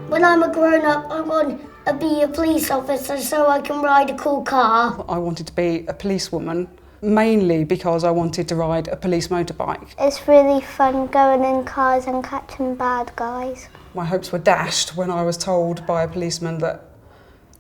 When I'm a grown-up, I want to be a police officer so I can ride a cool car. I wanted to be a policewoman, mainly because I wanted to ride a police motorbike. It's really fun going in cars and catching bad guys. My hopes were dashed when I was told by a policeman that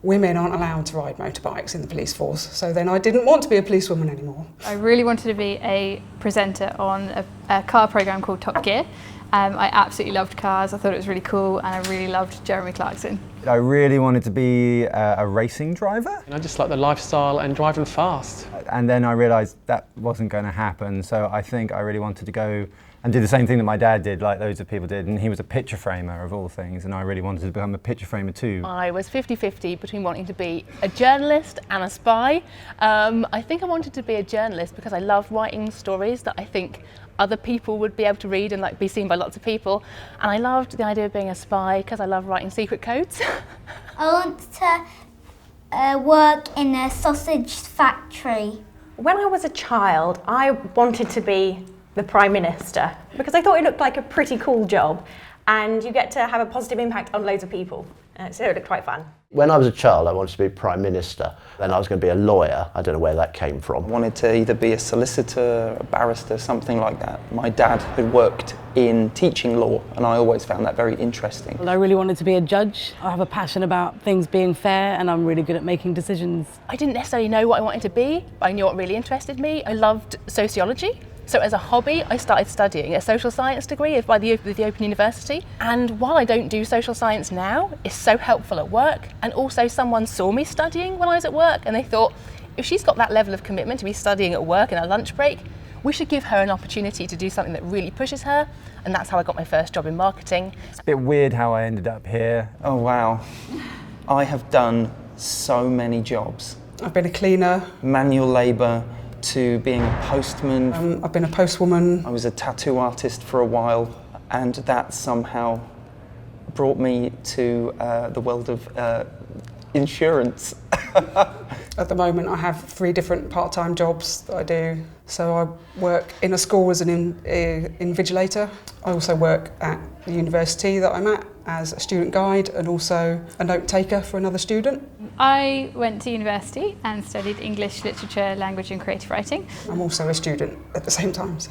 women aren't allowed to ride motorbikes in the police force, so then I didn't want to be a policewoman anymore. I really wanted to be a presenter on a car programme called Top Gear. I absolutely loved cars, I thought it was really cool, and I really loved Jeremy Clarkson. I really wanted to be a racing driver. I just like the lifestyle and driving fast. And then I realised that wasn't going to happen, so I think I really wanted to go and do the same thing that my dad did, like loads of people did, and he was a picture framer of all things, and I really wanted to become a picture framer too. I was 50-50 between wanting to be a journalist and a spy. I think I wanted to be a journalist because I love writing stories that I think other people would be able to read and be seen by lots of people. And I loved the idea of being a spy because I love writing secret codes. I want to work in a sausage factory. When I was a child, I wanted to be the Prime Minister because I thought it looked like a pretty cool job and you get to have a positive impact on loads of people. So it looked quite fun. When I was a child, I wanted to be Prime Minister. Then I was going to be a lawyer. I don't know where that came from. I wanted to either be a solicitor, a barrister, something like that. My dad had worked in teaching law and I always found that very interesting. Well, I really wanted to be a judge. I have a passion about things being fair and I'm really good at making decisions. I didn't necessarily know what I wanted to be, but I knew what really interested me. I loved sociology. So as a hobby, I started studying a social science degree with the Open University. And while I don't do social science now, it's so helpful at work. And also someone saw me studying when I was at work and they thought, if she's got that level of commitment to be studying at work in a lunch break, we should give her an opportunity to do something that really pushes her. And that's how I got my first job in marketing. It's a bit weird how I ended up here. Oh wow, I have done so many jobs. I've been a cleaner. Manual labour, to being a postman. I've been a postwoman. I was a tattoo artist for a while and that somehow brought me to the world of insurance. At the moment I have 3 different part-time jobs that I do. So I work in a school as an invigilator. I also work at the university that I'm at as a student guide and also a note taker for another student. I went to university and studied English, literature, language and creative writing. I'm also a student at the same time. So.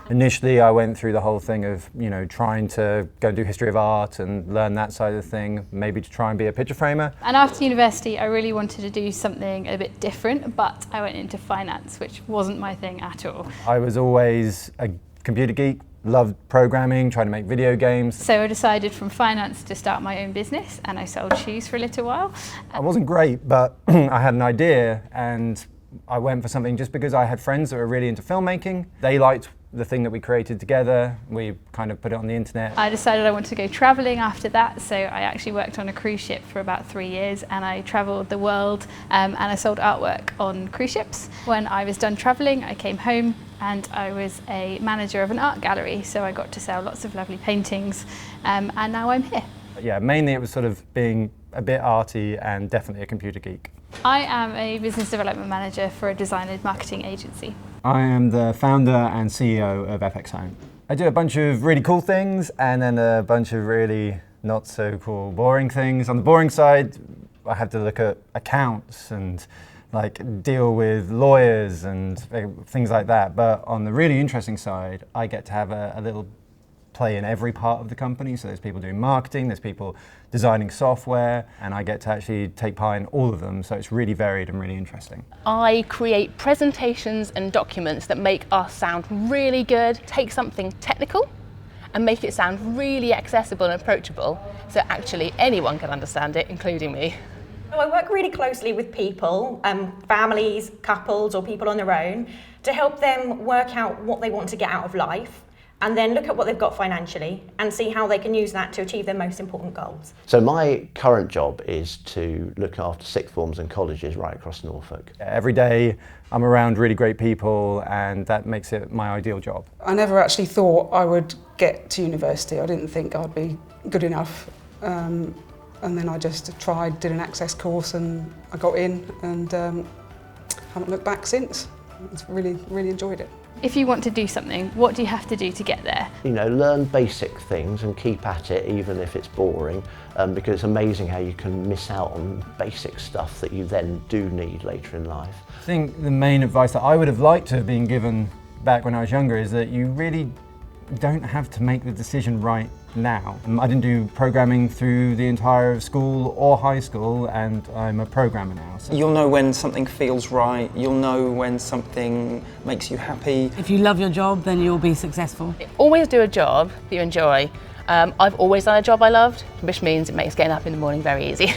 Initially I went through the whole thing of, trying to go and do history of art and learn that side of the thing, maybe to try and be a picture framer. And after university I really wanted to do something a bit different, but I went into finance, which wasn't my thing at all. I was always a computer geek, loved programming, trying to make video games. So I decided from finance to start my own business and I sold shoes for a little while. I wasn't great, but I had an idea and I went for something just because I had friends that were really into filmmaking. They liked the thing that we created together. We kind of put it on the internet. I decided I wanted to go travelling after that, so I actually worked on a cruise ship for about 3 years and I travelled the world and I sold artwork on cruise ships. When I was done travelling, I came home and I was a manager of an art gallery, so I got to sell lots of lovely paintings and now I'm here. Yeah, mainly it was sort of being a bit arty and definitely a computer geek. I am a business development manager for a design and marketing agency. I am the founder and CEO of FX Home. I do a bunch of really cool things and then a bunch of really not so cool, boring things. On the boring side, I have to look at accounts and deal with lawyers and things like that. But on the really interesting side, I get to have a little play in every part of the company. So there's people doing marketing, there's people designing software, and I get to actually take part in all of them. So it's really varied and really interesting. I create presentations and documents that make us sound really good, take something technical and make it sound really accessible and approachable so actually anyone can understand it, including me. I work really closely with people, families, couples or people on their own to help them work out what they want to get out of life and then look at what they've got financially and see how they can use that to achieve their most important goals. So my current job is to look after sixth forms and colleges right across Norfolk. Every day I'm around really great people and that makes it my ideal job. I never actually thought I would get to university. I didn't think I'd be good enough. And then I just did an access course and I got in and haven't looked back since. It's really enjoyed it. If you want to do something, what do you have to do to get there? You know, learn basic things and keep at it even if it's boring, because it's amazing how you can miss out on basic stuff that you then do need later in life. I think the main advice that I would have liked to have been given back when I was younger is that you really don't have to make the decision right now. I didn't do programming through the entire school or high school, and I'm a programmer now. So. You'll know when something feels right, you'll know when something makes you happy. If you love your job, then you'll be successful. Always do a job that you enjoy. I've always done a job I loved, which means it makes getting up in the morning very easy.